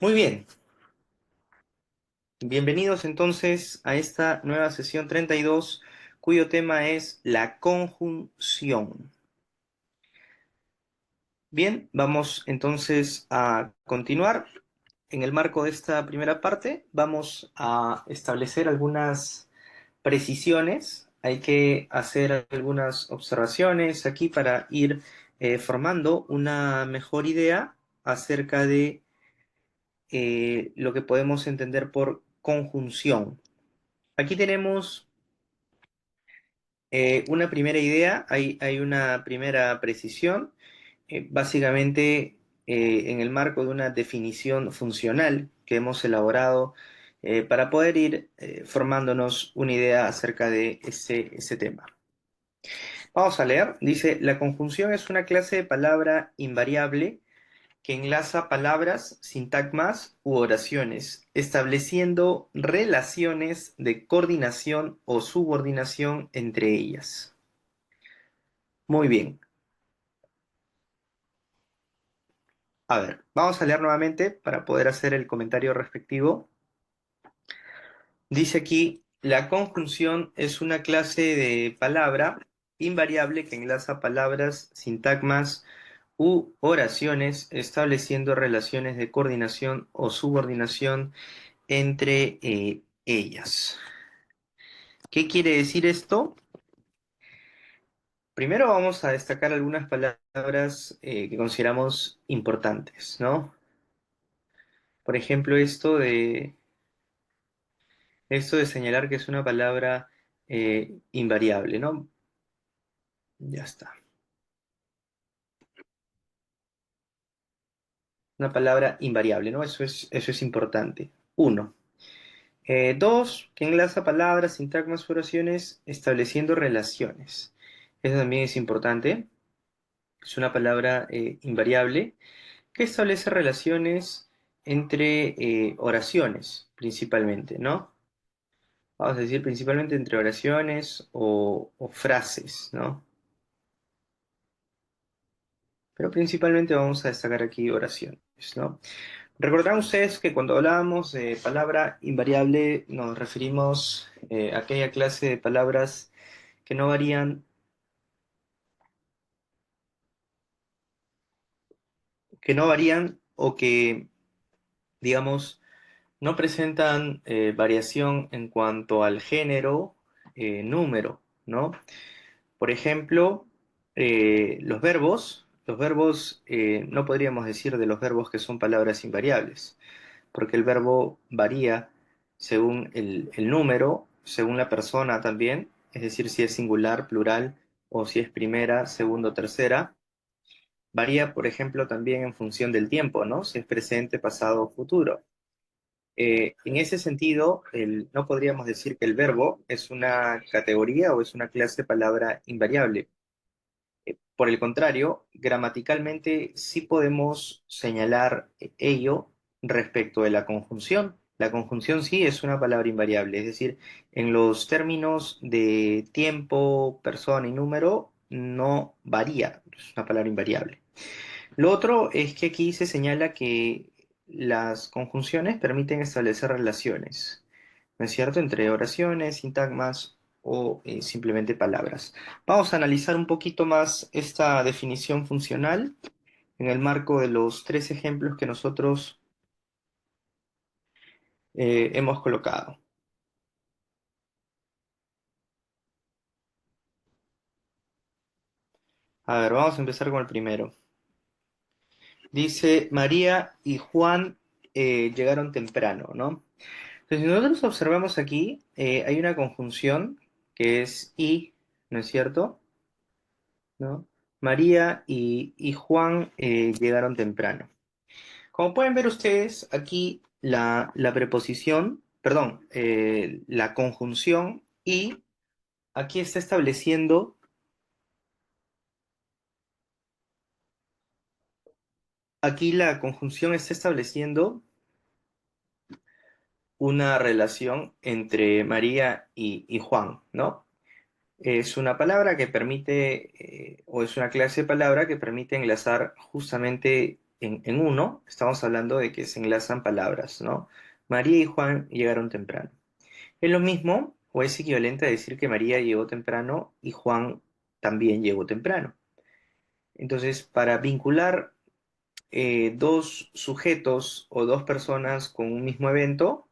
Muy bien, bienvenidos entonces a esta nueva sesión 32, cuyo tema es la conjunción. Bien, vamos entonces a continuar. En el marco de esta primera parte, vamos a establecer algunas precisiones. Hay que hacer algunas observaciones aquí para ir formando una mejor idea acerca de lo que podemos entender por conjunción. Aquí tenemos una primera idea, hay una primera precisión, básicamente en el marco de una definición funcional que hemos elaborado para poder ir formándonos una idea acerca de ese tema. Vamos a leer, dice, la conjunción es una clase de palabra invariable que enlaza palabras, sintagmas u oraciones, estableciendo relaciones de coordinación o subordinación entre ellas. Muy bien. A ver, vamos a leer nuevamente para poder hacer el comentario respectivo. Dice aquí, la conjunción es una clase de palabra invariable que enlaza palabras, sintagmas u oraciones, estableciendo relaciones de coordinación o subordinación entre ellas. ¿Qué quiere decir esto? Primero vamos a destacar algunas palabras que consideramos importantes, ¿no? Por ejemplo, esto de señalar que es una palabra invariable, ¿no? Ya está. Una palabra invariable, ¿no? Eso es importante. Uno. Dos, que enlaza palabras, sintagmas, oraciones, estableciendo relaciones. Eso también es importante. Es una palabra invariable que establece relaciones entre oraciones, principalmente, ¿no? Vamos a decir principalmente entre oraciones o frases, ¿no? Pero principalmente vamos a destacar aquí oraciones, ¿no? Recordarán ustedes que cuando hablábamos de palabra invariable nos referimos a aquella clase de palabras que no varían, o que, digamos, no presentan variación en cuanto al género, número, ¿no? Por ejemplo, los verbos, no podríamos decir de los verbos que son palabras invariables, porque el verbo varía según el número, según la persona también, es decir, si es singular, plural, o si es primera, segunda o tercera. Varía, por ejemplo, también en función del tiempo, ¿no? Si es presente, pasado o futuro. En ese sentido, no podríamos decir que el verbo es una categoría o es una clase de palabra invariable. Por el contrario, gramaticalmente sí podemos señalar ello respecto de la conjunción. La conjunción sí es una palabra invariable, es decir, en los términos de tiempo, persona y número no varía, es una palabra invariable. Lo otro es que aquí se señala que las conjunciones permiten establecer relaciones, ¿no es cierto?, entre oraciones, sintagmas o simplemente palabras. Vamos a analizar un poquito más esta definición funcional en el marco de los tres ejemplos que nosotros hemos colocado. A ver, vamos a empezar con el primero. Dice, María y Juan llegaron temprano, ¿no? Entonces, si nosotros observamos aquí, hay una conjunción que es y, ¿no es cierto?, ¿no? María y Juan llegaron temprano. Como pueden ver ustedes, aquí la preposición, perdón, la conjunción y aquí está estableciendo, aquí la conjunción está estableciendo una relación entre María y Juan, ¿no? Es una palabra que permite, o es una clase de palabra que permite enlazar justamente en uno, estamos hablando de que se enlazan palabras, ¿no? María y Juan llegaron temprano. Es lo mismo o es equivalente a decir que María llegó temprano y Juan también llegó temprano. Entonces, para vincular dos sujetos o dos personas con un mismo evento,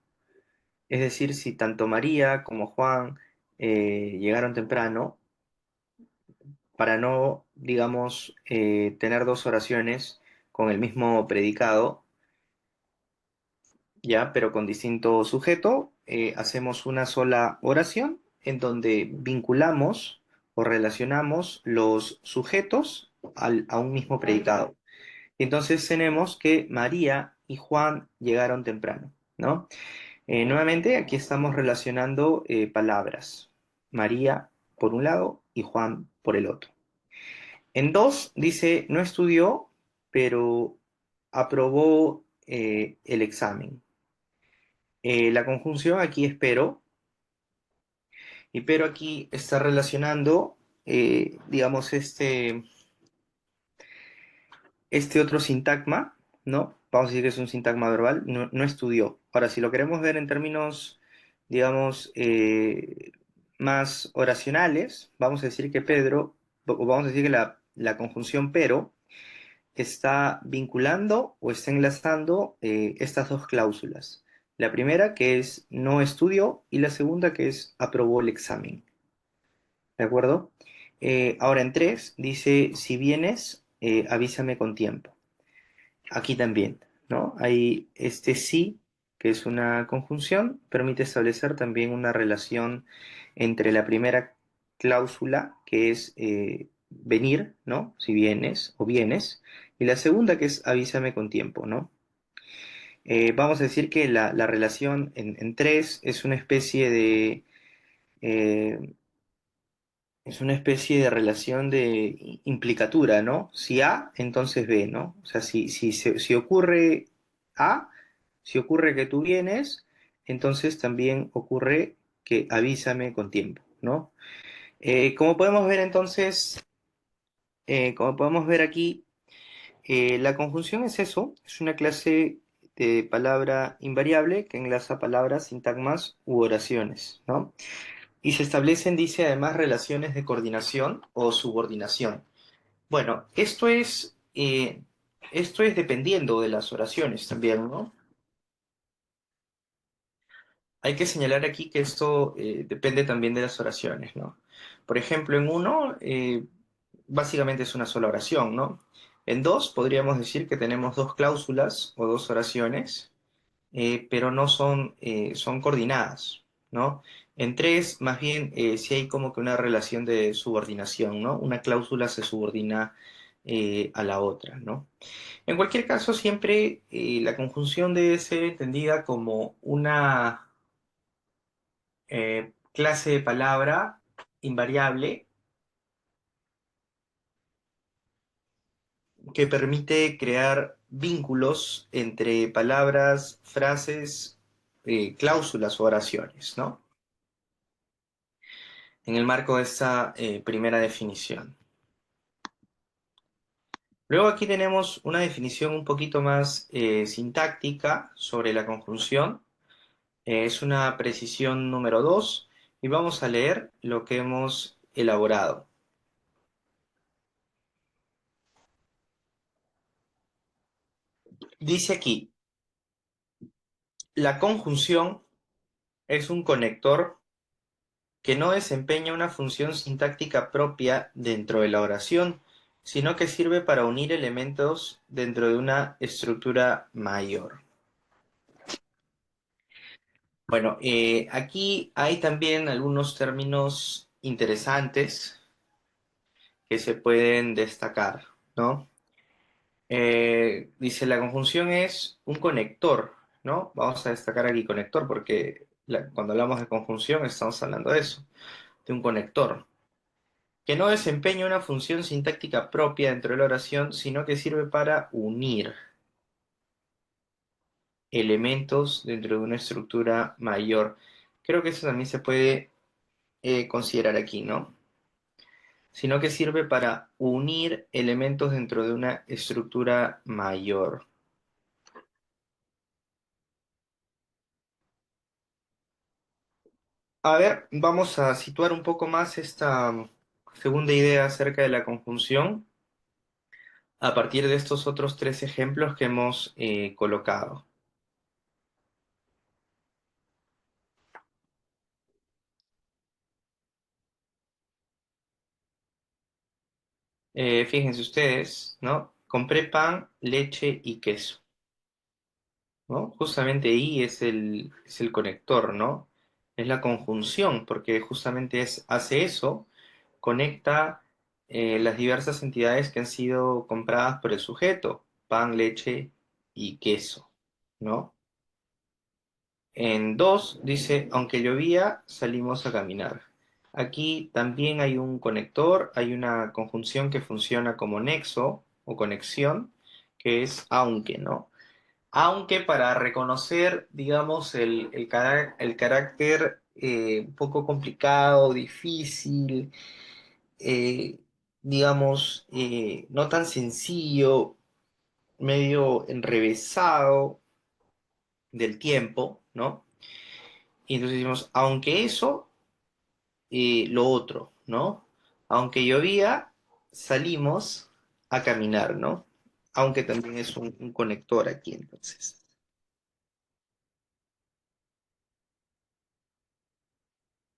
es decir, si tanto María como Juan llegaron temprano, para no, digamos, tener dos oraciones con el mismo predicado, ya, pero con distinto sujeto, hacemos una sola oración en donde vinculamos o relacionamos los sujetos a un mismo predicado. Entonces tenemos que María y Juan llegaron temprano, ¿no? Nuevamente, aquí estamos relacionando palabras. María por un lado y Juan por el otro. En dos dice, no estudió, pero aprobó el examen. La conjunción aquí es pero, y pero aquí está relacionando, digamos, este otro sintagma, ¿no? Vamos a decir que es un sintagma verbal, no, no estudió. Ahora, si lo queremos ver en términos, digamos, más oracionales, vamos a decir que Pedro, o vamos a decir que la conjunción pero está vinculando o está enlazando estas dos cláusulas. La primera que es no estudió y la segunda que es aprobó el examen. ¿De acuerdo? Ahora en tres dice, si vienes, avísame con tiempo. Aquí también, ¿no? Hay este sí, que es una conjunción, permite establecer también una relación entre la primera cláusula, que es venir, ¿no? Si vienes o vienes, y la segunda, que es avísame con tiempo, ¿no? Vamos a decir que la relación en tres eh, es una especie de relación de implicatura, ¿no? Si A, entonces B, ¿no? O sea, si ocurre A, si ocurre que tú vienes, entonces también ocurre que avísame con tiempo, ¿no? Como podemos ver entonces, como podemos ver aquí, la conjunción es eso, es una clase de palabra invariable que enlaza palabras, sintagmas u oraciones, ¿no? Y se establecen, dice, además relaciones de coordinación o subordinación. Bueno, esto es dependiendo de las oraciones también, ¿no? Hay que señalar aquí que esto depende también de las oraciones, ¿no? Por ejemplo, en uno, básicamente es una sola oración, ¿no? En dos, podríamos decir que tenemos dos cláusulas o dos oraciones, pero no son, son coordinadas, ¿no? En tres, más bien, sí hay como que una relación de subordinación, ¿no? Una cláusula se subordina a la otra, ¿no? En cualquier caso, siempre la conjunción debe ser entendida como una clase de palabra invariable que permite crear vínculos entre palabras, frases, cláusulas o oraciones, ¿no? En el marco de esta primera definición. Luego aquí tenemos una definición un poquito más sintáctica sobre la conjunción. Es una precisión número 2 y vamos a leer lo que hemos elaborado. Dice aquí, la conjunción es un conector que no desempeña una función sintáctica propia dentro de la oración, sino que sirve para unir elementos dentro de una estructura mayor. Bueno, aquí hay también algunos términos interesantes que se pueden destacar, ¿no? Dice, la conjunción es un conector, ¿no? Vamos a destacar aquí conector porque cuando hablamos de conjunción estamos hablando de eso, de un conector, que no desempeña una función sintáctica propia dentro de la oración, sino que sirve para unir elementos dentro de una estructura mayor. Creo que eso también se puede considerar aquí, ¿no? sino que sirve para unir elementos dentro de una estructura mayor. A ver, vamos a situar un poco más esta segunda idea acerca de la conjunción a partir de estos otros tres ejemplos que hemos colocado. Fíjense ustedes, ¿no? Compré pan, leche y queso, ¿no? Justamente ahí es el conector, ¿no? Es la conjunción, porque justamente hace eso, conecta las diversas entidades que han sido compradas por el sujeto, pan, leche y queso, ¿no? En 2 dice, aunque llovía, salimos a caminar. Aquí también hay un conector, hay una conjunción que funciona como nexo o conexión, que es aunque, ¿no? Aunque para reconocer, digamos, el carácter un poco complicado, difícil, eh, digamos, no tan sencillo, medio enrevesado del tiempo, ¿no? Y entonces decimos, aunque eso, lo otro, ¿no? Aunque llovía, salimos a caminar, ¿no? Aunque también es un conector aquí, entonces.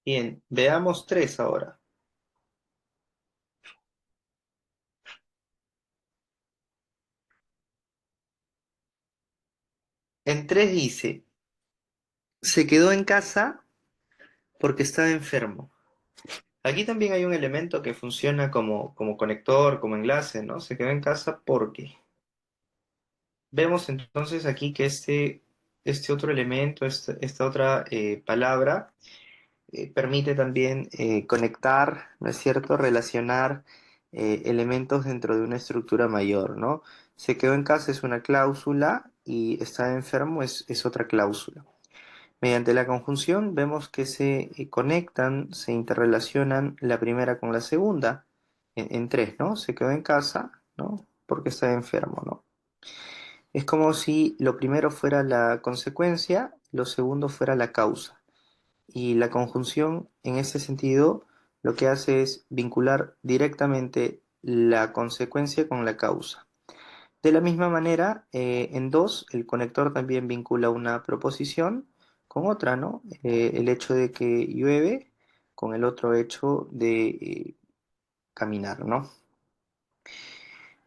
Bien, veamos tres ahora. En tres dice, se quedó en casa porque estaba enfermo. Aquí también hay un elemento que funciona como conector, como enlace, ¿no? Se quedó en casa porque. Vemos entonces aquí que este otro elemento, esta otra palabra, permite también conectar, ¿no es cierto?, relacionar elementos dentro de una estructura mayor, ¿no? Se quedó en casa es una cláusula y está enfermo es otra cláusula. Mediante la conjunción vemos que se conectan, se interrelacionan la primera con la segunda en tres, ¿no? Se quedó en casa, ¿no? Porque está enfermo, ¿no? Es como si lo primero fuera la consecuencia, lo segundo fuera la causa. Y la conjunción, en ese sentido, lo que hace es vincular directamente la consecuencia con la causa. De la misma manera, en dos, el conector también vincula una proposición con otra, ¿no? El hecho de que llueve con el otro hecho de caminar, ¿no?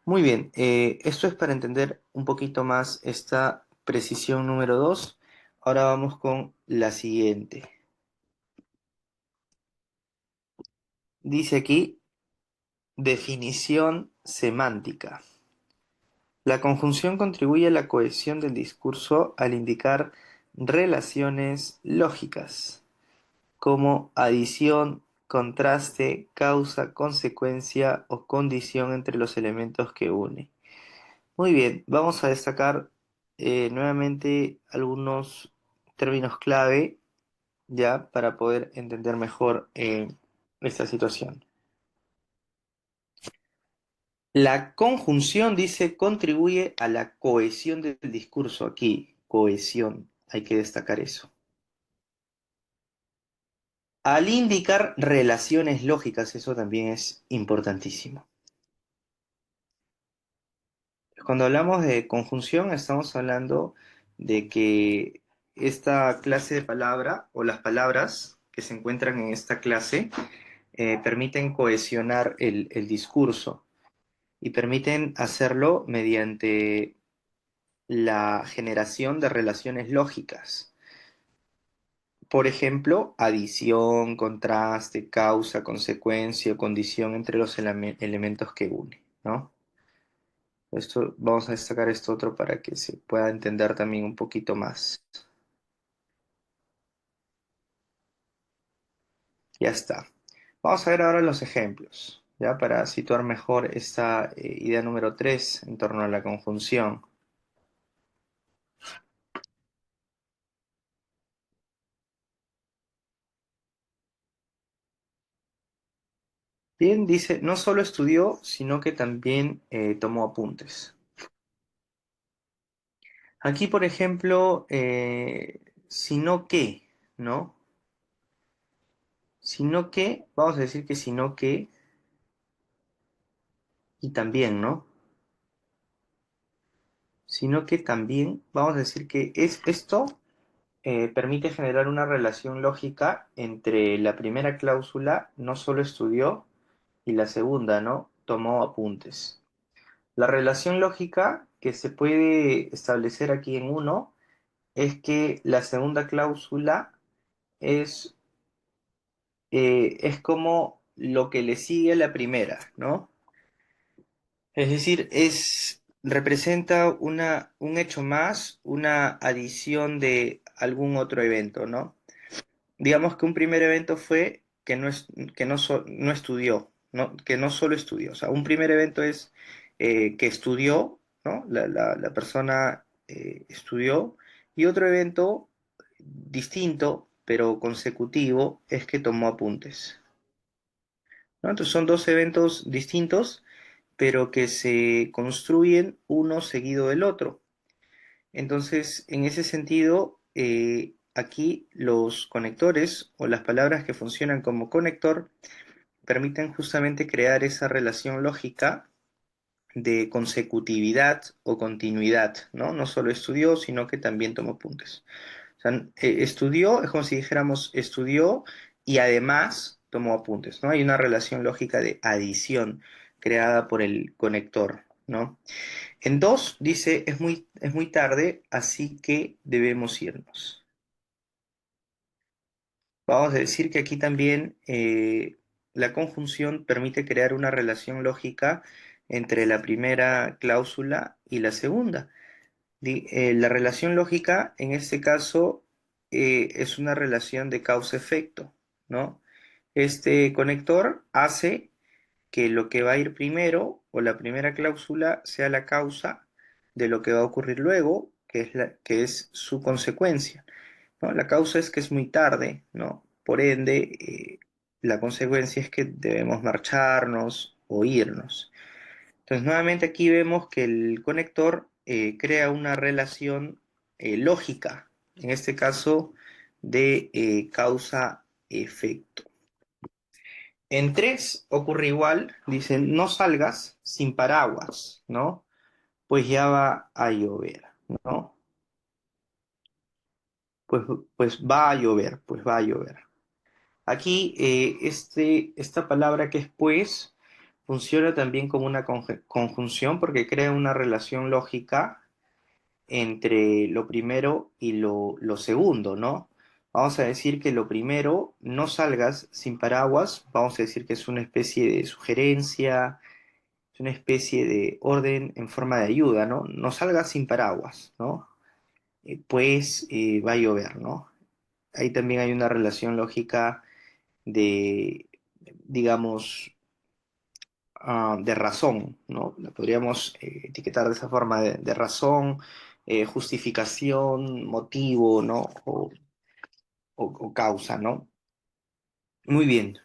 Muy bien, esto es para entender un poquito más esta precisión número 2. Ahora vamos con la siguiente. Dice aquí, definición semántica. La conjunción contribuye a la cohesión del discurso al indicar relaciones lógicas, como adición, contraste, causa, consecuencia o condición entre los elementos que une. Muy bien, vamos a destacar nuevamente algunos términos clave ya para poder entender mejor esta situación. La conjunción dice contribuye a la cohesión del discurso. Aquí, cohesión, hay que destacar eso. Al indicar relaciones lógicas, eso también es importantísimo. Cuando hablamos de conjunción, estamos hablando de que esta clase de palabra o las palabras que se encuentran en esta clase permiten cohesionar el discurso y permiten hacerlo mediante la generación de relaciones lógicas. Por ejemplo, adición, contraste, causa, consecuencia o condición entre los elementos que une, ¿no? Esto, vamos a destacar esto otro para que se pueda entender también un poquito más. Ya está. Vamos a ver ahora los ejemplos, ya para situar mejor esta idea número 3 en torno a la conjunción. Bien, dice, no solo estudió, sino que también tomó apuntes. Aquí, por ejemplo, sino que, ¿no? Sino que, vamos a decir que sino que, y también, ¿no? Sino que también, vamos a decir que es esto permite generar una relación lógica entre la primera cláusula, no solo estudió, y la segunda, ¿no? Tomó apuntes. La relación lógica que se puede establecer aquí en uno es que la segunda cláusula es, es como lo que le sigue a la primera, ¿no? Es decir, representa un hecho más, una adición de algún otro evento, ¿no? Digamos que un primer evento fue que no estudió, ¿no? Que no solo estudió. O sea, un primer evento es que estudió, ¿no? La persona estudió, y otro evento distinto, pero consecutivo, es que tomó apuntes, ¿no? Entonces son dos eventos distintos, pero que se construyen uno seguido del otro. Entonces, en ese sentido, aquí los conectores o las palabras que funcionan como conector permiten justamente crear esa relación lógica de consecutividad o continuidad, ¿no? No solo estudió, sino que también tomó apuntes. O sea, estudió, es como si dijéramos estudió y además tomó apuntes, ¿no? Hay una relación lógica de adición creada por el conector, ¿no? En dos dice, es muy tarde, así que debemos irnos. Vamos a decir que aquí también la conjunción permite crear una relación lógica entre la primera cláusula y la segunda. La relación lógica en este caso es una relación de causa-efecto, ¿no? Este conector hace que lo que va a ir primero o la primera cláusula sea la causa de lo que va a ocurrir luego, que es su consecuencia, ¿no? La causa es que es muy tarde, ¿no? Por ende, la consecuencia es que debemos marcharnos o irnos. Entonces, nuevamente aquí vemos que el conector crea una relación lógica, en este caso de causa-efecto. En tres ocurre igual, dicen, no salgas sin paraguas, ¿no? Pues ya va a llover, ¿no? Pues, pues va a llover, pues va a llover. Aquí, esta palabra que es pues, funciona también como una conjunción porque crea una relación lógica entre lo primero y lo segundo, ¿no? Vamos a decir que lo primero, no salgas sin paraguas, vamos a decir que es una especie de sugerencia, es una especie de orden en forma de ayuda, ¿no? No salgas sin paraguas, ¿no? Pues va a llover, ¿no? Ahí también hay una relación lógica de, digamos, de razón, ¿no? La podríamos etiquetar de esa forma de razón, justificación, motivo, ¿no? O causa, ¿no? Muy bien.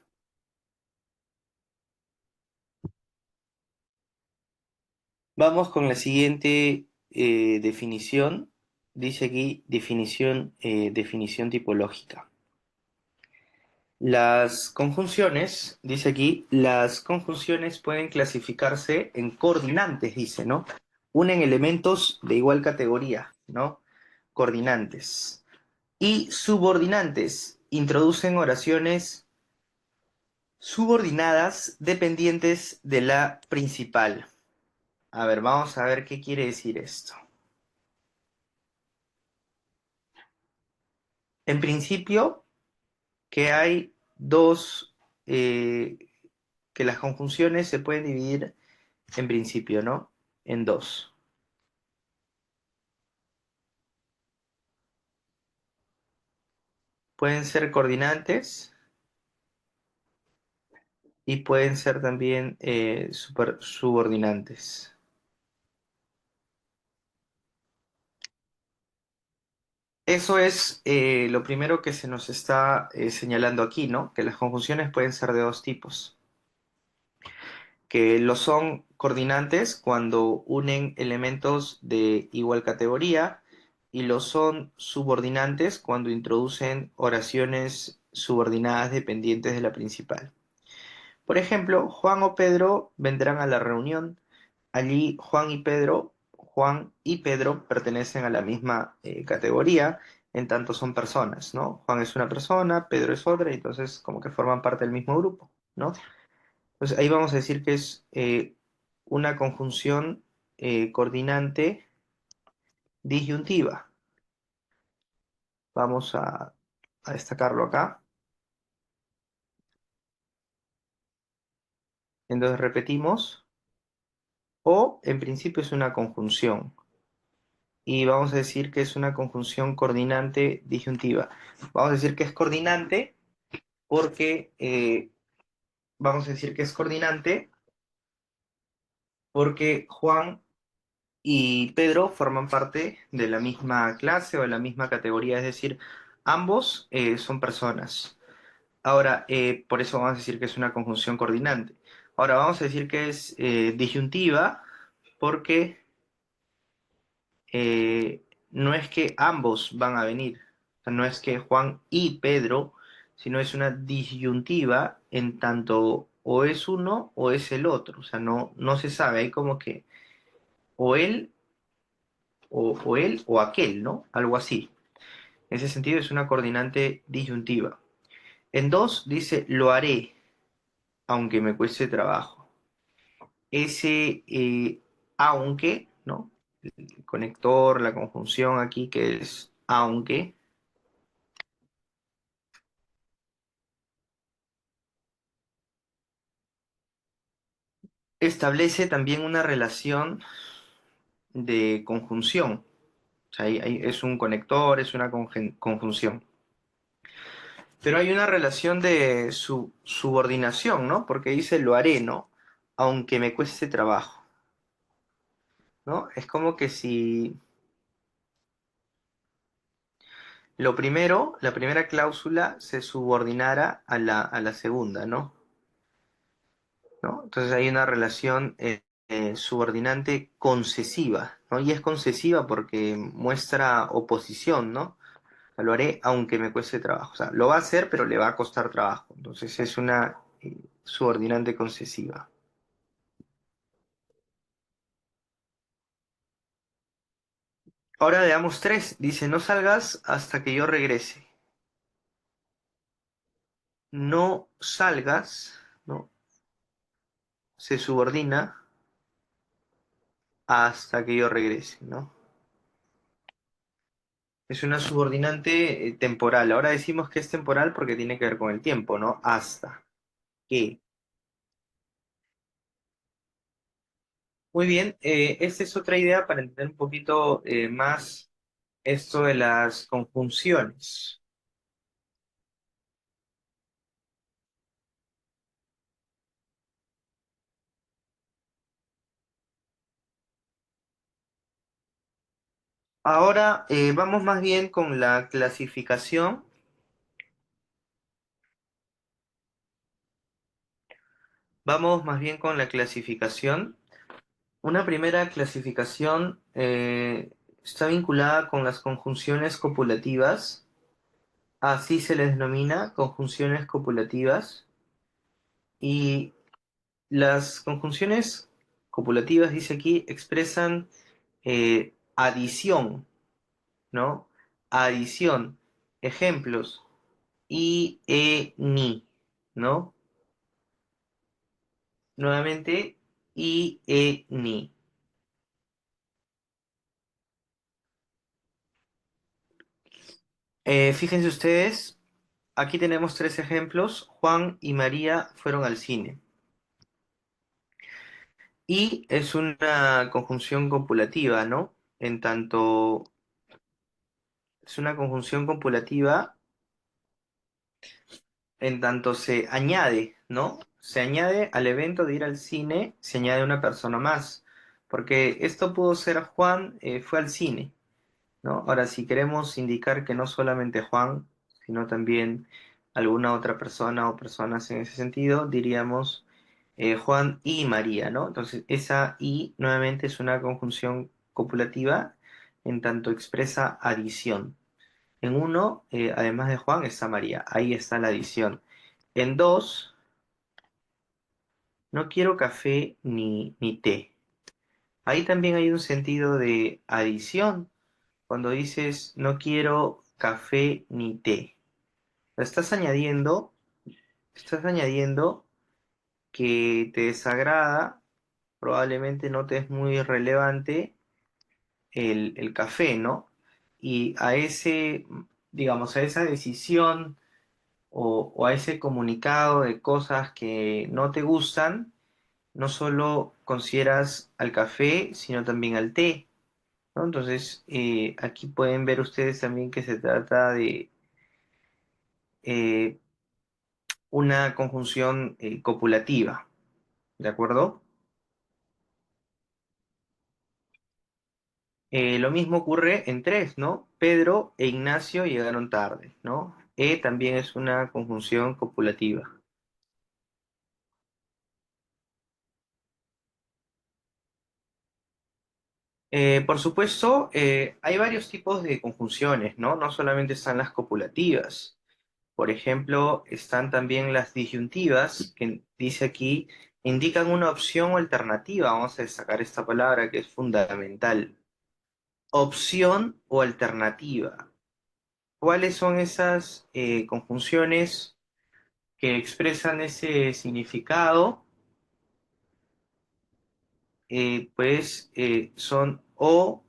Vamos con la siguiente definición. Dice aquí definición tipológica. Las conjunciones, dice aquí, las conjunciones pueden clasificarse en coordinantes, dice, ¿no? Unen elementos de igual categoría, ¿no? Coordinantes. Y subordinantes introducen oraciones subordinadas dependientes de la principal. A ver, vamos a ver qué quiere decir esto. En principio, que hay dos, que las conjunciones se pueden dividir en principio, ¿no? En dos. Pueden ser coordinantes y pueden ser también subordinantes. Eso es lo primero que se nos está señalando aquí, ¿no? Que las conjunciones pueden ser de dos tipos. que lo son coordinantes cuando unen elementos de igual categoría y lo son subordinantes cuando introducen oraciones subordinadas dependientes de la principal. Por ejemplo, Juan o Pedro vendrán a la reunión. Allí Juan y Pedro pertenecen a la misma categoría, en tanto son personas, ¿no? Juan es una persona, Pedro es otra, y entonces como que forman parte del mismo grupo, ¿no? Entonces ahí vamos a decir que es una conjunción coordinante disyuntiva. Vamos a destacarlo acá. Entonces repetimos, o en principio es una conjunción. Y vamos a decir que es una conjunción coordinante disyuntiva. Vamos a decir que es coordinante porque vamos a decir que es coordinante porque Juan y Pedro forman parte de la misma clase o de la misma categoría, es decir, ambos son personas. Ahora, por eso vamos a decir que es una conjunción coordinante. Ahora vamos a decir que es disyuntiva porque no es que ambos van a venir, o sea, no es que Juan y Pedro, sino es una disyuntiva en tanto o es uno o es el otro, o sea, no se sabe, hay como que o él o él o aquel, ¿no? Algo así. En ese sentido es una coordinante disyuntiva. En dos dice lo haré, aunque me cueste trabajo. Ese aunque, ¿no? El conector, la conjunción aquí que es aunque, establece también una relación de conjunción. O sea, es un conector, es una conjunción. Pero hay una relación de subordinación, ¿no? Porque dice lo haré, ¿no? Aunque me cueste trabajo, ¿no? Es como que si lo primero, la primera cláusula se subordinara a la segunda, ¿no? Entonces hay una relación subordinante concesiva, ¿no? Y es concesiva porque muestra oposición, ¿no? Lo haré aunque me cueste trabajo. O sea, lo va a hacer, pero le va a costar trabajo. Entonces es una subordinante concesiva. Ahora veamos tres. Dice, no salgas hasta que yo regrese. No salgas, ¿no? Se subordina hasta que yo regrese, ¿no? Es una subordinante temporal. Ahora decimos que es temporal porque tiene que ver con el tiempo, ¿no? Hasta que. Muy bien, esta es otra idea para entender un poquito más esto de las conjunciones. Ahora vamos más bien con la clasificación. Vamos más bien con la clasificación. Una primera clasificación está vinculada con las conjunciones copulativas. Así se les denomina conjunciones copulativas. Y las conjunciones copulativas, dice aquí, expresan adición, ¿no? Adición. Ejemplos. I, e, ni, ¿no? Nuevamente, i, e, ni. Fíjense ustedes, aquí tenemos tres ejemplos. Juan y María fueron al cine. Y es una conjunción copulativa, ¿no? En tanto, es una conjunción copulativa en tanto se añade, ¿no? Se añade al evento de ir al cine, se añade una persona más. Porque esto pudo ser Juan fue al cine, ¿no? Ahora, si queremos indicar que no solamente Juan, sino también alguna otra persona o personas en ese sentido, diríamos Juan y María, ¿no? Entonces, esa y nuevamente es una conjunción copulativa en tanto expresa adición. En uno, además de Juan, está María. Ahí está la adición. En dos, no quiero café ni té. Ahí también hay un sentido de adición cuando dices no quiero café ni té. Estás añadiendo que te desagrada, probablemente no te es muy relevante el café, ¿no? Y a ese, digamos, a esa decisión o a ese comunicado de cosas que no te gustan, no solo consideras al café, sino también al té, ¿no? Entonces, aquí pueden ver ustedes también que se trata de eh, una conjunción copulativa, ¿de acuerdo? Lo mismo ocurre en tres, ¿no? Pedro e Ignacio llegaron tarde, ¿no? También es una conjunción copulativa. Por supuesto, hay varios tipos de conjunciones, ¿no? No solamente están las copulativas. Por ejemplo, están también las disyuntivas, que dice aquí, indican una opción o alternativa. Vamos a destacar esta palabra que es fundamental. Opción o alternativa. ¿Cuáles son esas conjunciones que expresan ese significado? Son o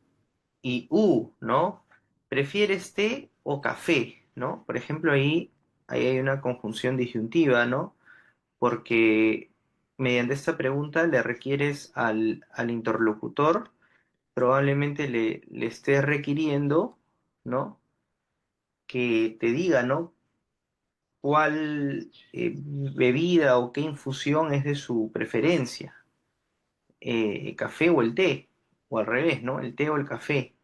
y u, ¿no? ¿Prefieres té o café, ¿no? Por ejemplo, ahí hay una conjunción disyuntiva, ¿no? Porque mediante esta pregunta le requieres al interlocutor, probablemente le estés requiriendo, ¿no? Que te diga, ¿no? Cuál bebida o qué infusión es de su preferencia, el café o el té, o al revés, ¿no? El té o el café.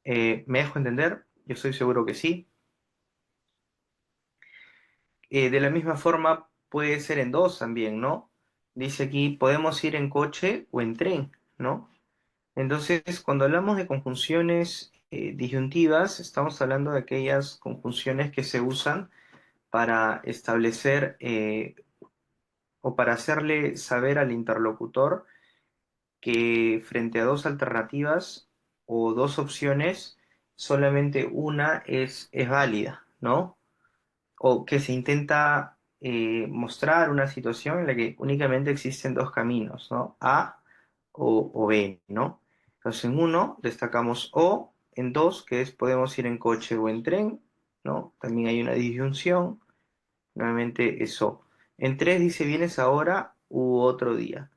¿Me dejo entender? Yo estoy seguro que sí. De la misma forma puede ser en dos también, ¿no? Dice aquí, podemos ir en coche o en tren, ¿no? Entonces, cuando hablamos de conjunciones disyuntivas, estamos hablando de aquellas conjunciones que se usan para establecer o para hacerle saber al interlocutor que frente a dos alternativas o dos opciones, solamente una es válida, ¿no? O que se intenta mostrar una situación en la que únicamente existen dos caminos, ¿no? A o B, ¿no? Entonces en uno destacamos o, en dos, que es podemos ir en coche o en tren, ¿no? También hay una disyunción, nuevamente es o. En tres dice vienes ahora u otro día.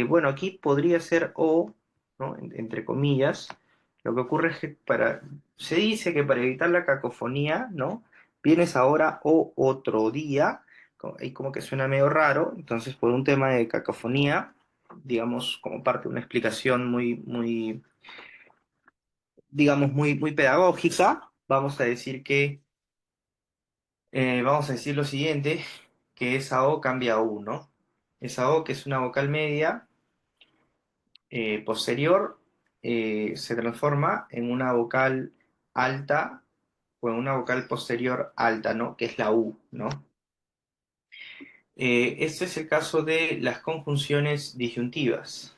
Bueno, aquí podría ser o, ¿no? Entre comillas. Lo que ocurre es que se dice que para evitar la cacofonía, ¿no? Vienes ahora o otro día, ahí como que suena medio raro, entonces por un tema de cacofonía, digamos, como parte de una explicación digamos, muy pedagógica, vamos a decir lo siguiente, que esa O cambia a U, ¿no? Esa O, que es una vocal media, posterior se transforma en una vocal alta o en una vocal posterior alta, ¿no? Que es la U, ¿no? Este es el caso de las conjunciones disyuntivas.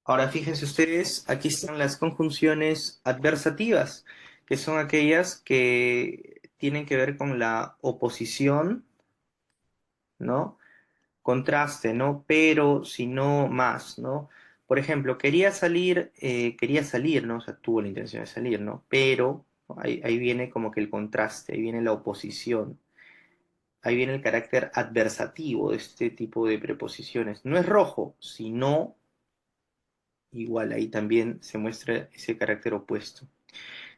Ahora fíjense ustedes, aquí están las conjunciones adversativas, que son aquellas que tienen que ver con la oposición, ¿no? Contraste, ¿no? Pero, si no más, ¿no? Por ejemplo, quería salir, ¿no? O sea, tuvo la intención de salir, ¿no? Pero, ¿no? Ahí viene como que el contraste, ahí viene la oposición, ahí viene el carácter adversativo de este tipo de preposiciones. No es rojo, sino igual, ahí también se muestra ese carácter opuesto.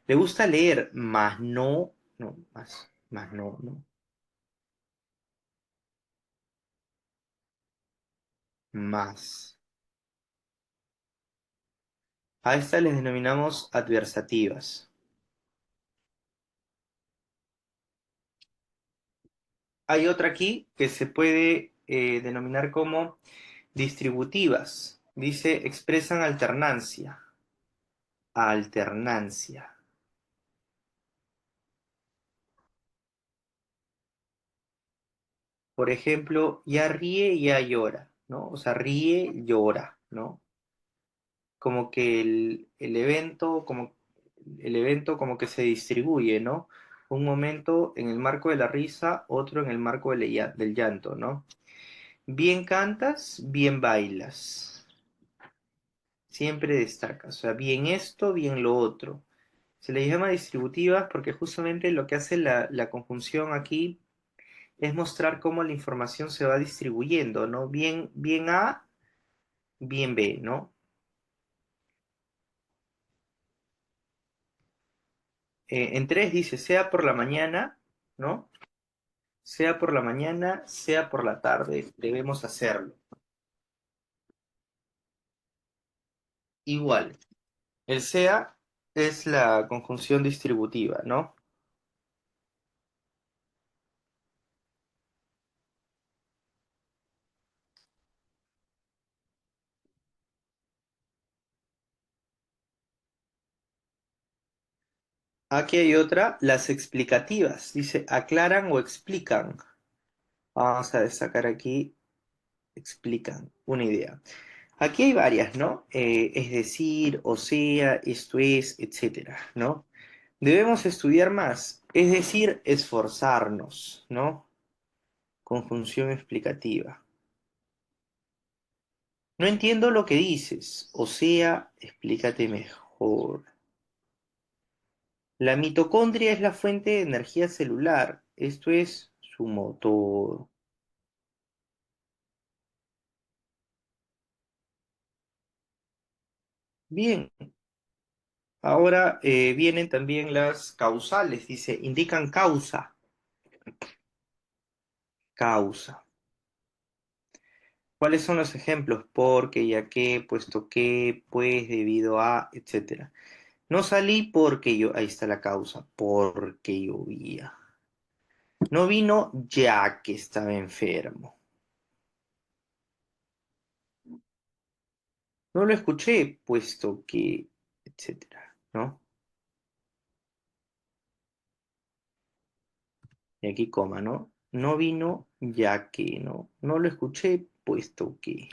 Le gusta leer, más no, no, más. A estas les denominamos adversativas. Hay otra aquí que se puede denominar como distributivas. Dice, expresan alternancia. Alternancia. Por ejemplo, ya ríe, ya llora, ¿no? O sea, ríe, llora, ¿no? Como que el evento como que se distribuye, ¿no? Un momento en el marco de la risa, otro en el marco del llanto, ¿no? Bien cantas, bien bailas. Siempre destacas. O sea, bien esto, bien lo otro. Se les llama distributivas porque justamente lo que hace la conjunción aquí es mostrar cómo la información se va distribuyendo, ¿no? Bien, bien A, bien B, ¿no? En 3 dice, sea por la mañana, ¿no? Sea por la mañana, sea por la tarde, debemos hacerlo. Igual, el sea es la conjunción distributiva, ¿no? Aquí hay otra, las explicativas. Dice, aclaran o explican. Vamos a destacar aquí, explican una idea. Aquí hay varias, ¿no? Es decir, o sea, esto es, etcétera, ¿no? Debemos estudiar más, es decir, esforzarnos, ¿no? Conjunción explicativa. No entiendo lo que dices, o sea, explícate mejor. La mitocondria es la fuente de energía celular, esto es su motor. Bien, ahora vienen también las causales, dice, indican causa, causa. ¿Cuáles son los ejemplos? Porque, ya que, puesto que, pues, debido a, etcétera. No salí porque yo, ahí está la causa, porque llovía. No vino ya que estaba enfermo. No lo escuché, puesto que, etcétera, ¿no? Y aquí coma, ¿no? No vino ya que, ¿no? No lo escuché, puesto que.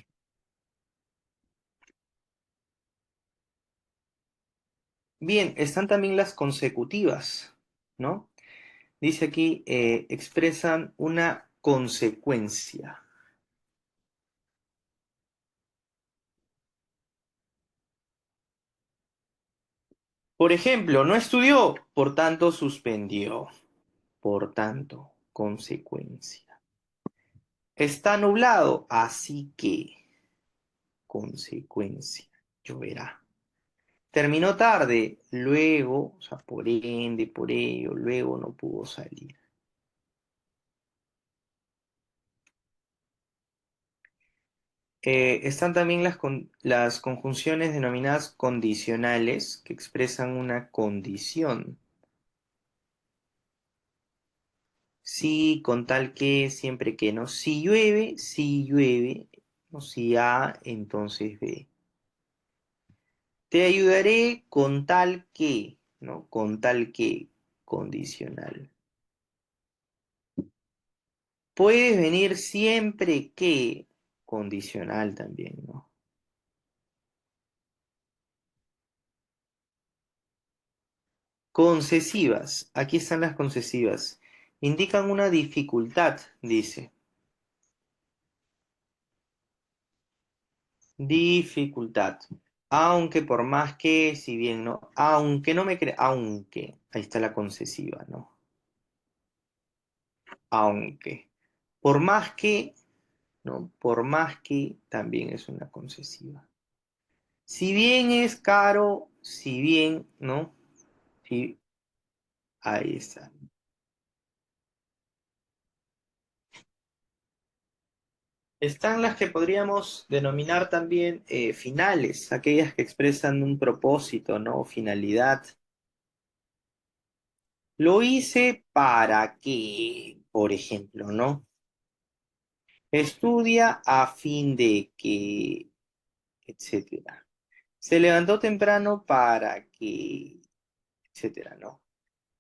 Bien, están también las consecutivas, ¿no? Dice aquí, expresan una consecuencia. Por ejemplo, no estudió, por tanto suspendió. Por tanto, consecuencia. Está nublado, así que, consecuencia, lloverá. Terminó tarde, luego, o sea, por ende, por ello, luego no pudo salir. Están también las conjunciones denominadas condicionales, que expresan una condición. Sí, con tal que, siempre que, ¿no? Si llueve, no si A, entonces B. Te ayudaré con tal que, ¿no? Con tal que, condicional. Puedes venir siempre que, condicional también, ¿no? Concesivas, aquí están las concesivas. Indican una dificultad, dice. Dificultad. Aunque por más que, si bien no, aunque no me crea, aunque, ahí está la concesiva, ¿no? Aunque. Por más que, ¿no? Por más que también es una concesiva. Si bien es caro, si bien, ¿no? Sí, ahí está. Están las que podríamos denominar también finales, aquellas que expresan un propósito, ¿no? Finalidad. Lo hice para que. por ejemplo, ¿no? Estudia a fin de que, etcétera. Se levantó temprano para que, etcétera, ¿no?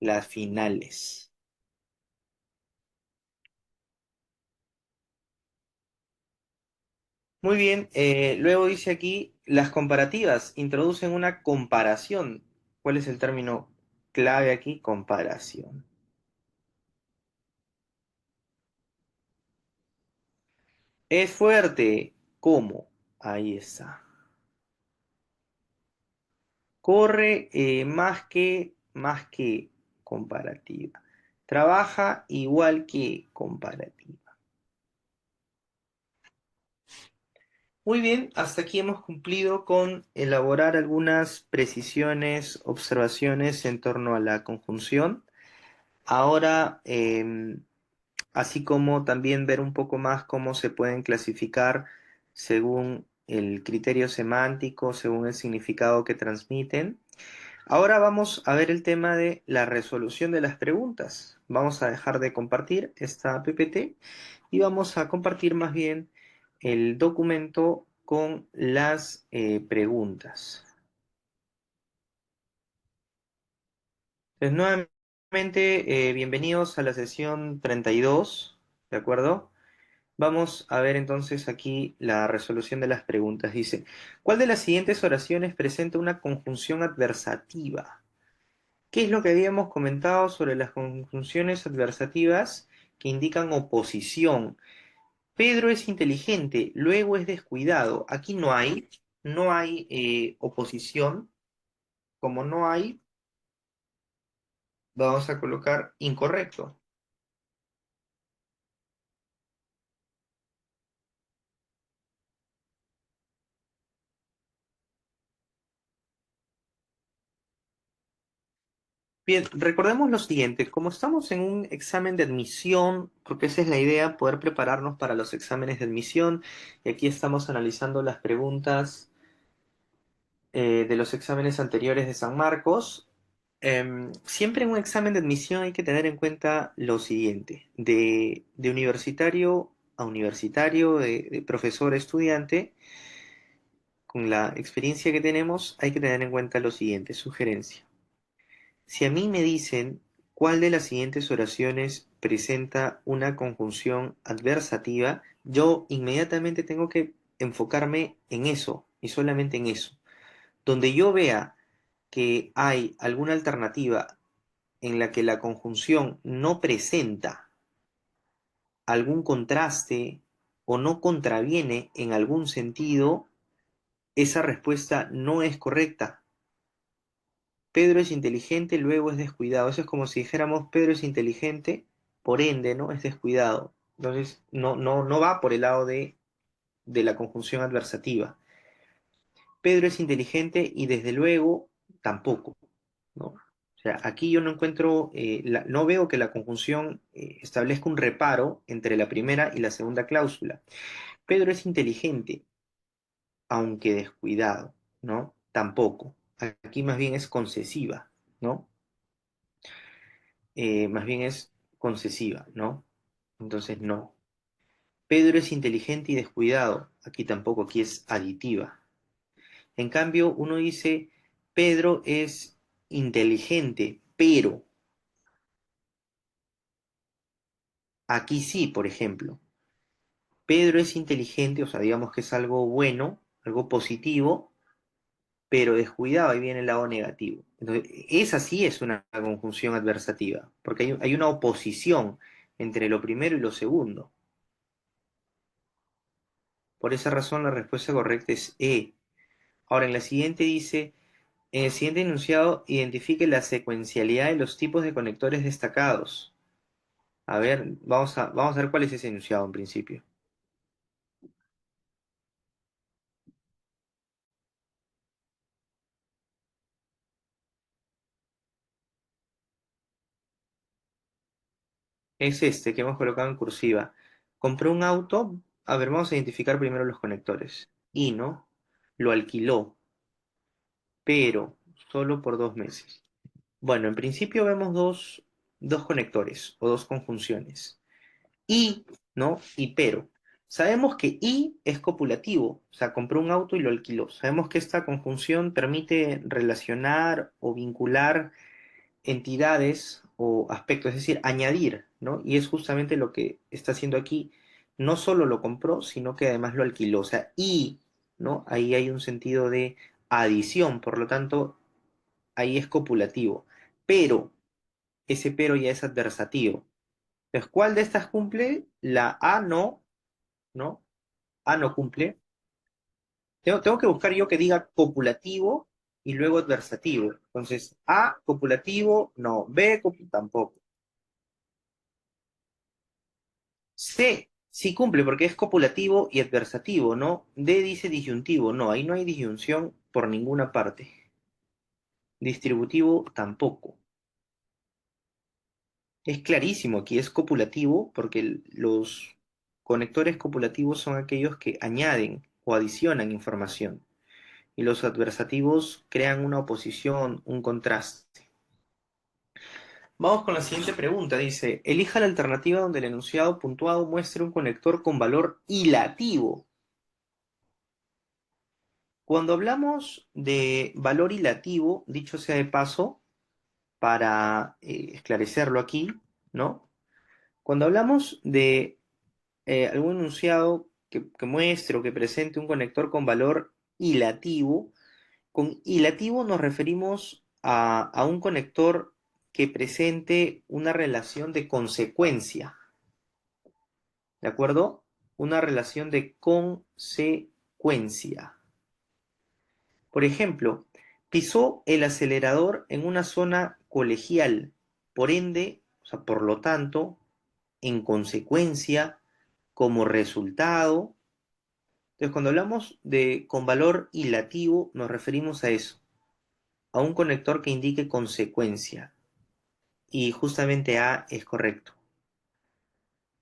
Las finales. Muy bien, luego dice aquí, las comparativas introducen una comparación. ¿Cuál es el término clave aquí? Comparación. Es fuerte. ¿Cómo? Ahí está. Corre más que comparativa. Trabaja igual que comparativa. Muy bien, hasta aquí hemos cumplido con elaborar algunas precisiones, observaciones en torno a la conjunción. Ahora, así como también ver un poco más cómo se pueden clasificar según el criterio semántico, según el significado que transmiten. Ahora vamos a ver el tema de la resolución de las preguntas. Vamos a dejar de compartir esta PPT y vamos a compartir más bien el documento con las preguntas. Entonces, nuevamente, bienvenidos a la sesión 32, ¿de acuerdo? Vamos a ver entonces aquí la resolución de las preguntas. Dice, ¿cuál de las siguientes oraciones presenta una conjunción adversativa? ¿Qué es lo que habíamos comentado sobre las conjunciones adversativas que indican oposición? Pedro es inteligente, luego es descuidado. Aquí no hay oposición. Como no hay, vamos a colocar incorrecto. Bien, recordemos lo siguiente, como estamos en un examen de admisión, porque esa es la idea, poder prepararnos para los exámenes de admisión, y aquí estamos analizando las preguntas de los exámenes anteriores de San Marcos. Siempre en un examen de admisión hay que tener en cuenta lo siguiente, de universitario a universitario, de profesor a estudiante, con la experiencia que tenemos, hay que tener en cuenta lo siguiente, sugerencia. Si a mí me dicen cuál de las siguientes oraciones presenta una conjunción adversativa, yo inmediatamente tengo que enfocarme en eso y solamente en eso. Donde yo vea que hay alguna alternativa en la que la conjunción no presenta algún contraste o no contraviene en algún sentido, esa respuesta no es correcta. Pedro es inteligente, luego es descuidado. Eso es como si dijéramos Pedro es inteligente, por ende, ¿no? Es descuidado. Entonces, no va por el lado de la conjunción adversativa. Pedro es inteligente y desde luego tampoco, ¿no? O sea, aquí yo no encuentro, no veo que la conjunción establezca un reparo entre la primera y la segunda cláusula. Pedro es inteligente, aunque descuidado, ¿no? Tampoco. Aquí más bien es concesiva, ¿no? Más bien es concesiva, ¿no? Entonces no. Pedro es inteligente y descuidado. Aquí tampoco, aquí es aditiva. En cambio, uno dice, Pedro es inteligente, pero aquí sí, por ejemplo, Pedro es inteligente, o sea, digamos que es algo bueno, algo positivo, pero descuidado, ahí viene el lado negativo. Entonces, esa sí es una conjunción adversativa, porque hay una oposición entre lo primero y lo segundo. Por esa razón, la respuesta correcta es E. Ahora, en la siguiente dice, en el siguiente enunciado, identifique la secuencialidad de los tipos de conectores destacados. A ver, vamos a ver cuál es ese enunciado en principio. Es este que hemos colocado en cursiva. Compró un auto. A ver, vamos a identificar primero los conectores. Y no, lo alquiló, pero solo por 2 meses. Bueno, en principio vemos dos conectores o dos conjunciones. Y, ¿no? Y pero. Sabemos que y es copulativo, o sea, compró un auto y lo alquiló. Sabemos que esta conjunción permite relacionar o vincular entidades o aspectos, es decir, añadir, ¿no? Y es justamente lo que está haciendo aquí. No solo lo compró, sino que además lo alquiló. O sea, y, ¿no? Ahí hay un sentido de adición, por lo tanto, ahí es copulativo. Pero, ese pero ya es adversativo. Entonces, ¿cuál de estas cumple? La A no, ¿no? A no cumple. Tengo que buscar yo que diga copulativo y luego adversativo. Entonces, A, copulativo, no. B, tampoco. C, sí cumple porque es copulativo y adversativo, ¿no? D dice disyuntivo, no, ahí no hay disyunción por ninguna parte. Distributivo tampoco. Es clarísimo aquí, es copulativo porque los conectores copulativos son aquellos que añaden o adicionan información y los adversativos crean una oposición, un contraste. Vamos con la siguiente pregunta. Dice, elija la alternativa donde el enunciado puntuado muestre un conector con valor hilativo. Cuando hablamos de valor hilativo, dicho sea de paso, para esclarecerlo aquí, ¿no? Cuando hablamos de algún enunciado que muestre o que presente un conector con valor hilativo, con hilativo nos referimos a un conector que presente una relación de consecuencia, ¿de acuerdo? Una relación de consecuencia. Por ejemplo, pisó el acelerador en una zona colegial, por ende, o sea, por lo tanto, en consecuencia, como resultado. Entonces, cuando hablamos de con valor hilativo, nos referimos a eso, a un conector que indique consecuencia. Y justamente A es correcto.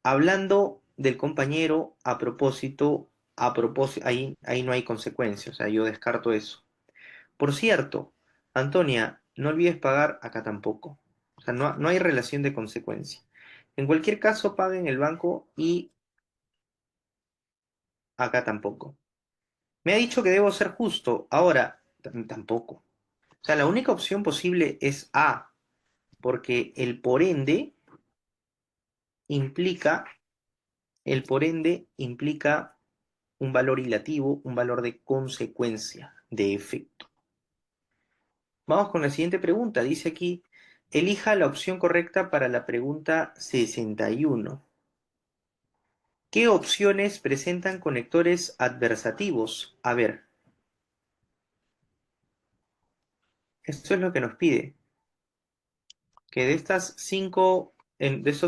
Hablando del compañero, ahí no hay consecuencia, o sea, yo descarto eso. Por cierto, Antonia, no olvides pagar acá tampoco. O sea, no hay relación de consecuencia. En cualquier caso, paga en el banco y acá tampoco. Me ha dicho que debo ser justo. Ahora, tampoco. O sea, la única opción posible es A, porque implica, el por ende implica un valor hilativo, un valor de consecuencia, de efecto. Vamos con la siguiente pregunta. Dice aquí, elija la opción correcta para la pregunta 61. ¿Qué opciones presentan conectores adversativos? A ver, esto es lo que nos pide. Que de de estos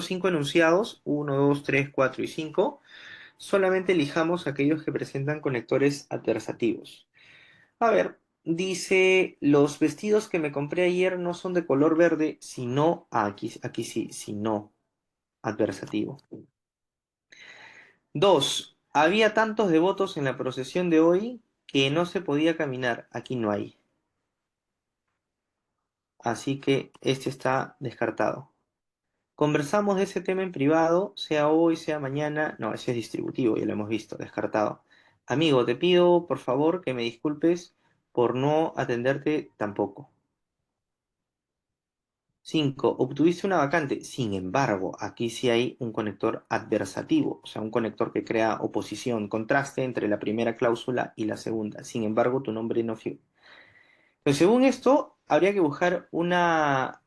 cinco enunciados, uno, 2, 3, 4 y 5, solamente elijamos aquellos que presentan conectores adversativos. A ver, dice, los vestidos que me compré ayer no son de color verde, sino, aquí sí, sino adversativo. 2. Había tantos devotos en la procesión de hoy que no se podía caminar. Aquí no hay. Así que este está descartado. Conversamos de ese tema en privado, sea hoy, sea mañana. No, ese es distributivo, ya lo hemos visto, descartado. Amigo, te pido por favor que me disculpes por no atenderte tampoco. 5. Obtuviste una vacante. Sin embargo, aquí sí hay un conector adversativo, o sea, un conector que crea oposición, contraste entre la primera cláusula y la segunda. Sin embargo, tu nombre no figura. Pues según esto, habría que buscar una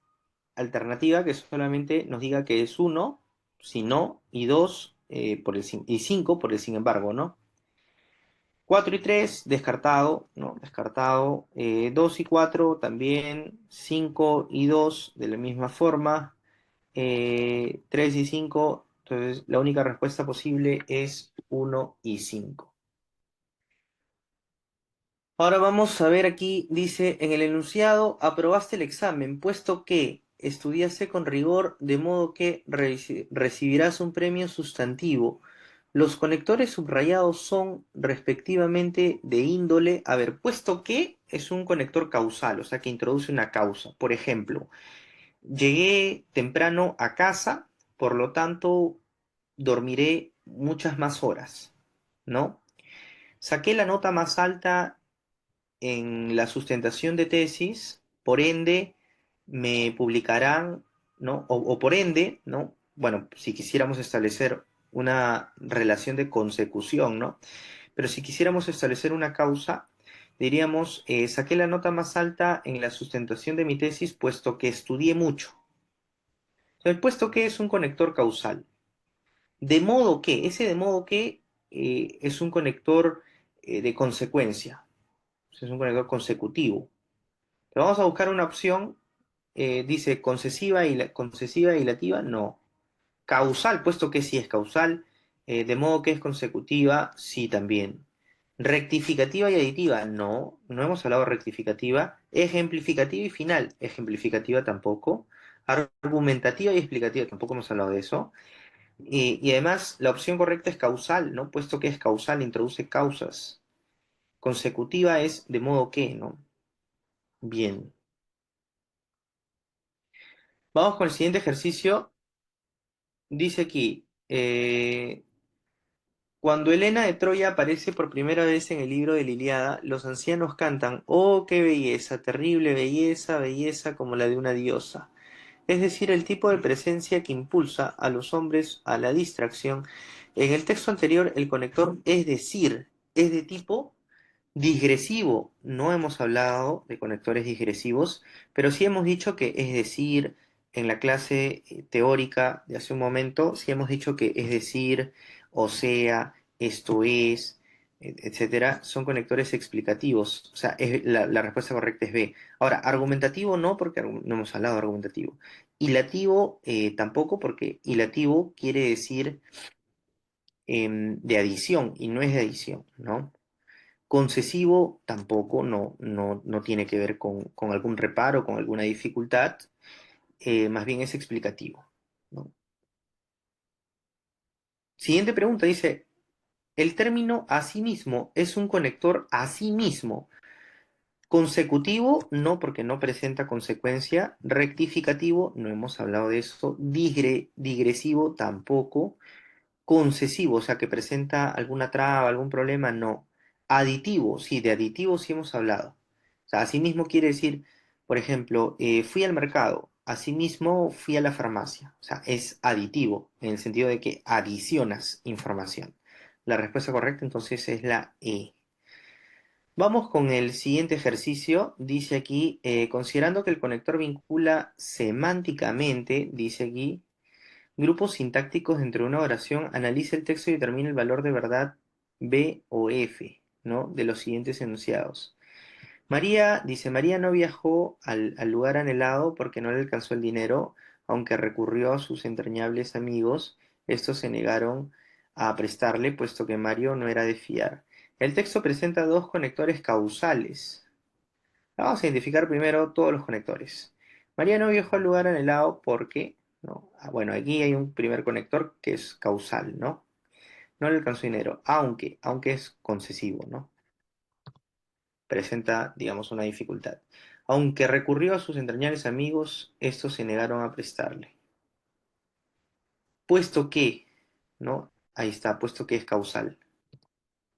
alternativa que solamente nos diga que es uno, si no, y 2 y 5 por el sin embargo, ¿no? 4 y 3 descartado, ¿no? Descartado. 2 y 4 también. 5 y 2 de la misma forma. 3 y 5, entonces la única respuesta posible es uno y 5. Ahora vamos a ver aquí, dice, en el enunciado, aprobaste el examen, puesto que estudiaste con rigor, de modo que recibirás un premio sustantivo. Los conectores subrayados son respectivamente de índole, a ver, puesto que es un conector causal, o sea, que introduce una causa. Por ejemplo, llegué temprano a casa, por lo tanto dormiré muchas más horas, ¿no? Saqué la nota más alta en la sustentación de tesis, por ende me publicarán, ¿no? O por ende, ¿no? Bueno, si quisiéramos establecer una relación de consecución, ¿no? Pero si quisiéramos establecer una causa, diríamos, saqué la nota más alta en la sustentación de mi tesis puesto que estudié mucho. El puesto que es un conector causal. De modo que, ese de modo que es un conector de consecuencia, es un conector consecutivo. Pero vamos a buscar una opción, dice concesiva y ilativa, no. Causal, puesto que sí es causal, de modo que es consecutiva, sí también. Rectificativa y aditiva, no, no hemos hablado de rectificativa. Ejemplificativa y final, ejemplificativa tampoco. Argumentativa y explicativa, tampoco hemos hablado de eso. Y además, la opción correcta es causal, ¿no? Puesto que es causal, introduce causas. Consecutiva es de modo que, ¿no? Bien. Vamos con el siguiente ejercicio. Dice aquí, cuando Helena de Troya aparece por primera vez en el libro de la Ilíada, los ancianos cantan, oh, qué belleza, terrible belleza, belleza como la de una diosa. Es decir, el tipo de presencia que impulsa a los hombres a la distracción. En el texto anterior, el conector es decir, es de tipo digresivo. No hemos hablado de conectores digresivos, pero sí hemos dicho que es decir, en la clase teórica de hace un momento, sí hemos dicho que es decir, o sea, esto es, etcétera, son conectores explicativos. O sea, la respuesta correcta es B. Ahora, argumentativo no, porque no hemos hablado de argumentativo. Hilativo tampoco, porque hilativo quiere decir de adición y no es de adición, ¿no? Concesivo tampoco, no tiene que ver con algún reparo, con alguna dificultad, más bien es explicativo, ¿no? Siguiente pregunta dice, el término asimismo es un conector asimismo. Consecutivo, no, porque no presenta consecuencia. Rectificativo, no hemos hablado de eso. Digresivo, tampoco. Concesivo, o sea, que presenta alguna traba, algún problema, no. Aditivo, sí, de aditivo sí hemos hablado. O sea, asimismo quiere decir, por ejemplo, fui al mercado, asimismo fui a la farmacia. O sea, es aditivo, en el sentido de que adicionas información. La respuesta correcta entonces es la E. Vamos con el siguiente ejercicio. Dice aquí, considerando que el conector vincula semánticamente, dice aquí, grupos sintácticos dentro de una oración, analiza el texto y determina el valor de verdad B o F, ¿no? De los siguientes enunciados. María, dice, María no viajó al lugar anhelado porque no le alcanzó el dinero, aunque recurrió a sus entrañables amigos, estos se negaron a prestarle, puesto que Mario no era de fiar. El texto presenta dos conectores causales. Vamos a identificar primero todos los conectores. María no viajó al lugar anhelado porque, ¿no? Bueno, aquí hay un primer conector que es causal, ¿no? No le alcanzó dinero, aunque es concesivo, ¿no? Presenta, digamos, una dificultad. Aunque recurrió a sus entrañables amigos, estos se negaron a prestarle. Puesto que, ¿no? Ahí está, puesto que es causal.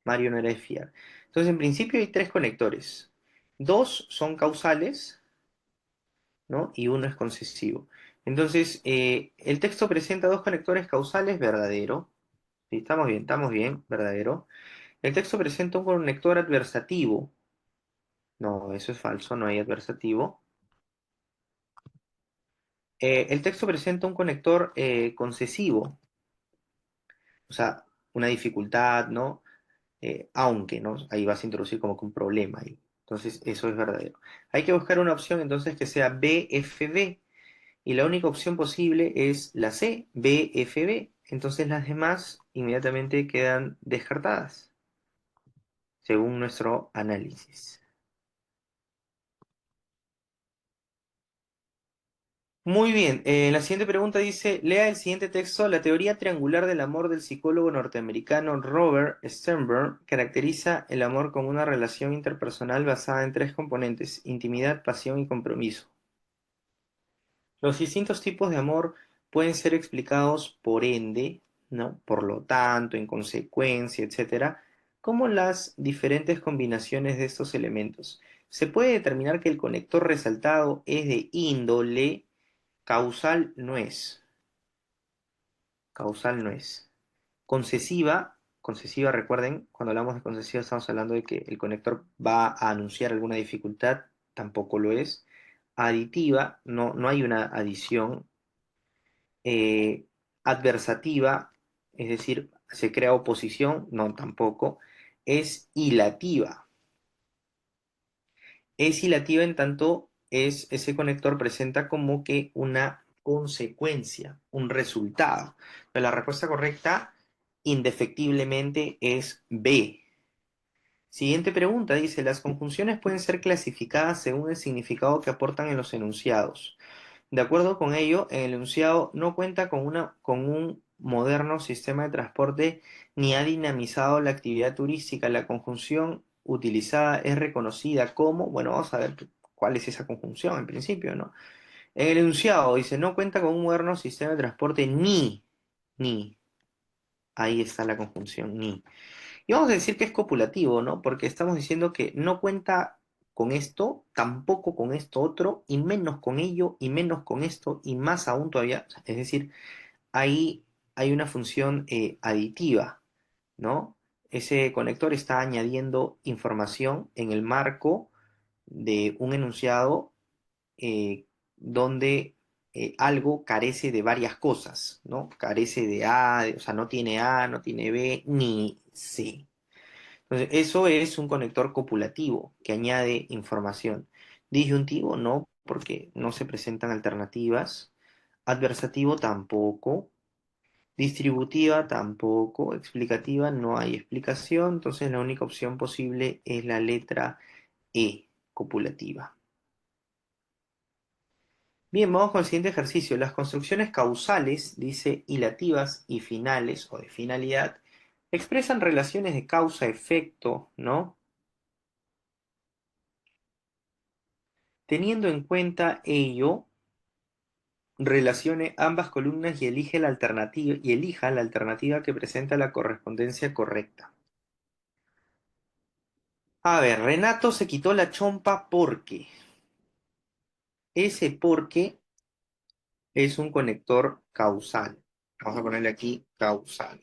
Mario no era de fiar. Entonces, en principio hay tres conectores. Dos son causales, ¿no? Y uno es concesivo. Entonces, el texto presenta dos conectores causales, verdadero. ¿Sí? Estamos bien, verdadero. El texto presenta un conector adversativo. No, eso es falso, no hay adversativo. El texto presenta un conector concesivo, o sea, una dificultad, ¿no? Aunque, ¿no? Ahí vas a introducir como que un problema ahí. Entonces, eso es verdadero. Hay que buscar una opción entonces que sea BFB. Y la única opción posible es la C, BFB. Entonces las demás inmediatamente quedan descartadas, según nuestro análisis. Muy bien, la siguiente pregunta dice, lea el siguiente texto. La teoría triangular del amor del psicólogo norteamericano Robert Sternberg caracteriza el amor como una relación interpersonal basada en tres componentes, intimidad, pasión y compromiso. Los distintos tipos de amor pueden ser explicados por ende, ¿no? Por lo tanto, en consecuencia, etcétera, como las diferentes combinaciones de estos elementos. Se puede determinar que el conector resaltado es de índole causal, no es. Causal no es. Concesiva, recuerden, cuando hablamos de concesiva estamos hablando de que el conector va a anunciar alguna dificultad, tampoco lo es. Aditiva, no, no hay una adición. eh, Adversativa, es decir, se crea oposición, no tampoco. Es hilativa. Es hilativa en tanto ese conector presenta como que una consecuencia, un resultado. Pero la respuesta correcta, indefectiblemente, es B. Siguiente pregunta, dice, las conjunciones pueden ser clasificadas según el significado que aportan en los enunciados. De acuerdo con ello, el enunciado no cuenta con un moderno sistema de transporte ni ha dinamizado la actividad turística. La conjunción utilizada es reconocida como, bueno, vamos a ver cuál es esa conjunción en principio, ¿no? En el enunciado dice, no cuenta con un moderno sistema de transporte ni. Ahí está la conjunción ni. Y vamos a decir que es copulativo, ¿no? Porque estamos diciendo que no cuenta con esto, tampoco con esto otro, y menos con ello, y menos con esto, y más aún todavía. Es decir, ahí hay una función aditiva, ¿no? Ese conector está añadiendo información en el marco de un enunciado eh, donde algo carece de varias cosas, ¿no? Carece de o sea, no tiene A, no tiene B, ni C. Entonces, eso es un conector copulativo que añade información. Disyuntivo no, porque no se presentan alternativas. Adversativo tampoco. Distributiva tampoco. Explicativa no hay explicación. Entonces, la única opción posible es la letra E, copulativa. Bien, vamos con el siguiente ejercicio. Las construcciones causales, dice hilativas y finales o de finalidad, expresan relaciones de causa-efecto, ¿no? Teniendo en cuenta ello, relacione ambas columnas y elija la alternativa que presenta la correspondencia correcta. A ver, Renato se quitó la chompa porque ese porque es un conector causal. Vamos a ponerle aquí causal.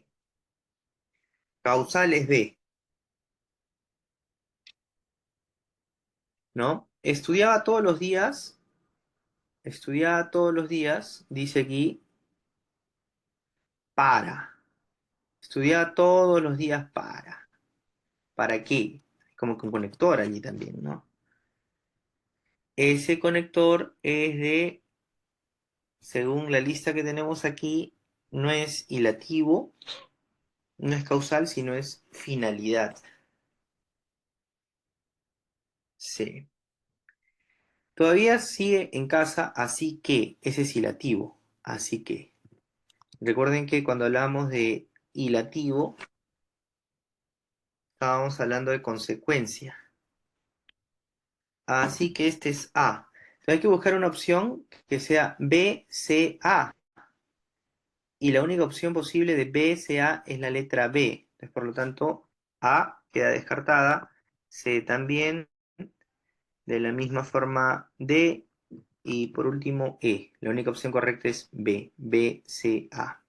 Causal es B, ¿no? Estudiaba todos los días, dice aquí, para. Estudiaba todos los días para. ¿Para qué? Como que un conector allí también, ¿no? Ese conector es de, según la lista que tenemos aquí, no es hilativo, no es causal, sino es finalidad. Sí. Todavía sigue en casa, así que, ese es hilativo. Así que. Recuerden que cuando hablamos de hilativo, estábamos hablando de consecuencia. Así que este es A. Entonces hay que buscar una opción que sea B, C, A. Y la única opción posible de B, C, A es la letra B. Entonces, por lo tanto, A queda descartada, C también, de la misma forma D, y por último E. La única opción correcta es B, B, C, A.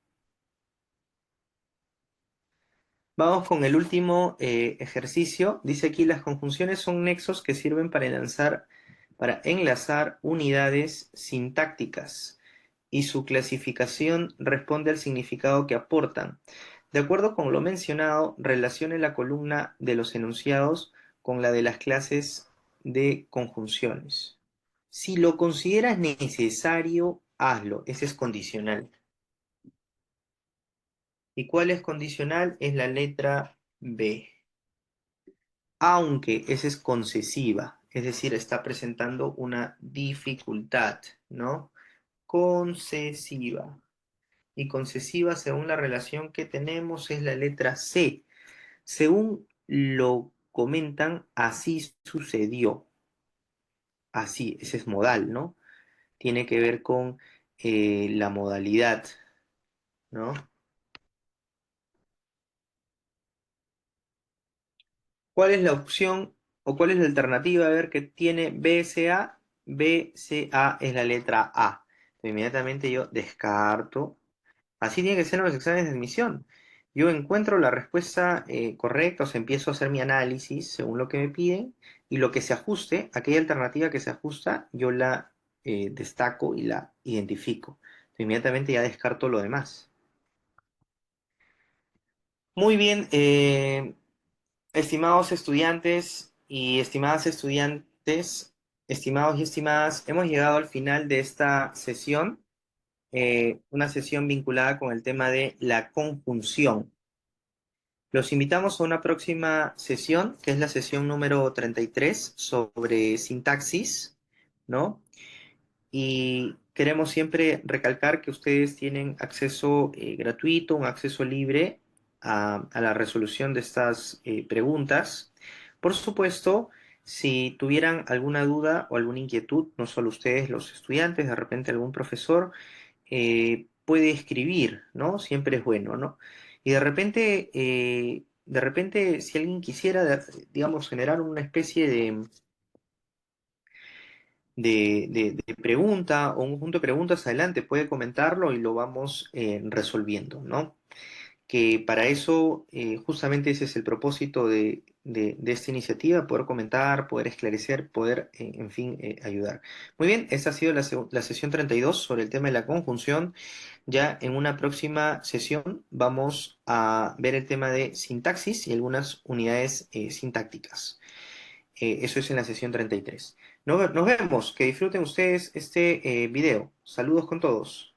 Vamos con el último ejercicio. Dice aquí, las conjunciones son nexos que sirven para enlazar unidades sintácticas y su clasificación responde al significado que aportan. De acuerdo con lo mencionado, relacione la columna de los enunciados con la de las clases de conjunciones. Si lo consideras necesario, hazlo. Ese es condicional. ¿Y cuál es condicional? Es la letra B. Aunque esa es concesiva, es decir, está presentando una dificultad, ¿no? Concesiva. Y concesiva, según la relación que tenemos, es la letra C. Según lo comentan, así sucedió. Así, ese es modal, ¿no? Tiene que ver con la modalidad, ¿no? ¿Cuál es la opción o cuál es la alternativa? A ver, que tiene BCA. BCA es la letra A. Inmediatamente yo descarto. Así tiene que ser en los exámenes de admisión. Yo encuentro la respuesta correcta, o sea, empiezo a hacer mi análisis según lo que me piden y lo que se ajuste, aquella alternativa que se ajusta, yo la destaco y la identifico. Inmediatamente ya descarto lo demás. Muy bien, estimados estudiantes y estimadas estudiantes, estimados y estimadas, hemos llegado al final de esta sesión, una sesión vinculada con el tema de la conjunción. Los invitamos a una próxima sesión, que es la sesión número 33 sobre sintaxis, ¿no? Y queremos siempre recalcar que ustedes tienen acceso gratuito, un acceso libre a la resolución de estas preguntas. Por supuesto, si tuvieran alguna duda o alguna inquietud, no solo ustedes, los estudiantes, de repente algún profesor, puede escribir, ¿no? Siempre es bueno, ¿no? Y de repente, si alguien quisiera, digamos, generar una especie de pregunta o un conjunto de preguntas, adelante, puede comentarlo y lo vamos resolviendo, ¿no? Que para eso, justamente ese es el propósito de esta iniciativa, poder comentar, poder esclarecer, poder, en fin, ayudar. Muy bien, esta ha sido la sesión 32 sobre el tema de la conjunción. Ya en una próxima sesión vamos a ver el tema de sintaxis y algunas unidades sintácticas. Eso es en la sesión 33. Nos vemos, que disfruten ustedes este video. Saludos con todos.